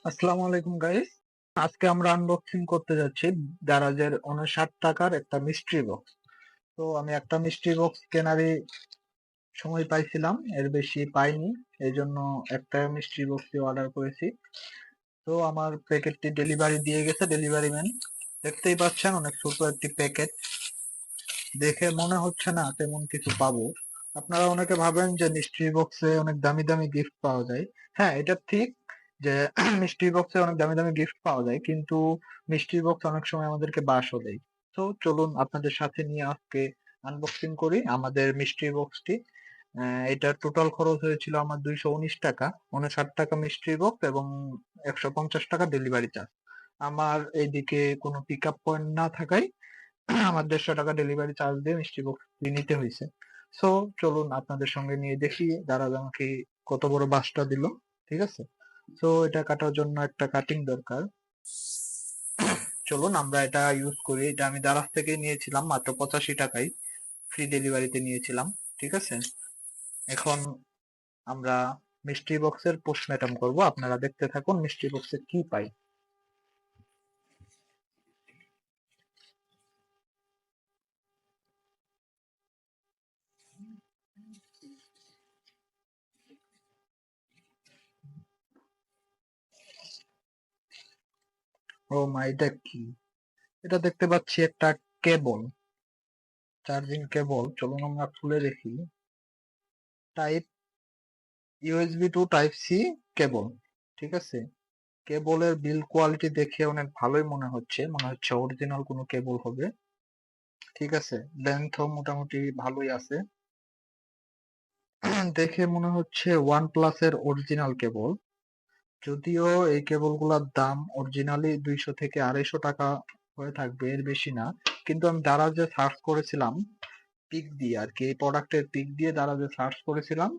আসসালামু আলাইকুম গাইস। আজকে আমরা আনবক্সিং করতে যাচ্ছি দারাজের 59 টাকার একটা মিস্ট্রি বক্স। তো আমি একটা মিস্ট্রি বক্স কেনারই সময় পাইছিলাম, এর বেশি পাইনি। এই জন্য একটা মিস্ট্রি বক্সই অর্ডার করেছি। তো আমার প্যাকেটটি ডেলিভারি দিয়ে গেছে ডেলিভারি ম্যান। দেখতেই পাচ্ছেন অনেক ছোট একটি প্যাকেট, দেখে মনে হচ্ছে না তেমন কিছু পাবো। আপনারা অনেকে ভাবেন যে মিস্ট্রি বক্সে অনেক দামি দামি গিফট পাওয়া যায়। হ্যাঁ, এটা ঠিক যে মিস্ট্রি বক্সে অনেক দামি দামি গিফট পাওয়া যায়, কিন্তু মিস্ট্রি বক্স অনেক সময় আমাদেরকে বাসও দেয়। তো চলুন আপনাদের সাথে নিয়ে আজকে আনবক্সিং করি আমাদের মিস্ট্রি বক্সটি। এটার টোটাল খরচ হয়েছিল আমার 219 টাকা। 59 টাকা মিস্ট্রি বক্স এবং 150 টাকা ডেলিভারি চার্জ। আমার এইদিকে কোনো পিক আপ পয়েন্ট না থাকায় আমার 150 টাকা ডেলিভারি চার্জ দিয়ে মিষ্টি বক্স নিতে হয়েছে। সো চলুন আপনাদের সঙ্গে নিয়ে দেখি দারাজ আমাকে কত বড় বাসটা দিল। ঠিক আছে, তো এটা কাটার জন্য একটা কাটিং দরকার। চলুন আমরা এটা ইউজ করি। এটা আমি দারাজ থেকে নিয়েছিলাম মাত্র 85 টাকায়, ফ্রি ডেলিভারিতে নিয়েছিলাম। ঠিক আছে, এখন আমরা মিষ্টি বক্সের পোস্টমর্টম করব। আপনারা দেখতে থাকুন মিষ্টি বক্সে কি পাই। ও মাই, এটা কি? এটা দেখতে পাচ্ছি একটা কেবল, চার্জিং কেবল। চলুন আমরা খুলে দেখি। Type USB to type C cable. ঠিক আছে, কেবলের বিল কোয়ালিটি দেখে অনেক ভালোই মনে হচ্ছে অরিজিনাল কোনো কেবল হবে। ঠিক আছে, লেন্থও মোটামুটি ভালোই আছে। দেখে মনে হচ্ছে ওয়ান প্লাসের অরিজিনাল কেবল। যদিও এই কেবলগুলোর দাম অরিজিনালি 200 থেকে 250 টাকা হয়ে থাকবে, এর বেশি না। কিন্তু আমি দারাজে সার্চ করেছিলাম পিক দিয়ে আর কি, এই প্রোডাক্টের পিক দিয়ে দারাজে সার্চ করেছিলাম।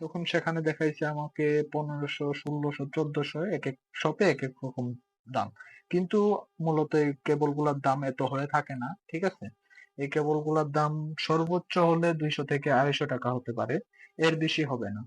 তখন সেখানে দেখাইছে আমাকে 1500, 1600, 1400, এক এক শপে এক এক রকম দাম। কিন্তু মূলত এই কেবল গুলার দাম এত হয়ে থাকে না। ঠিক আছে, এই কেবল গুলার দাম সর্বোচ্চ হলে 200 থেকে 250 টাকা হতে পারে, এর বেশি হবে না।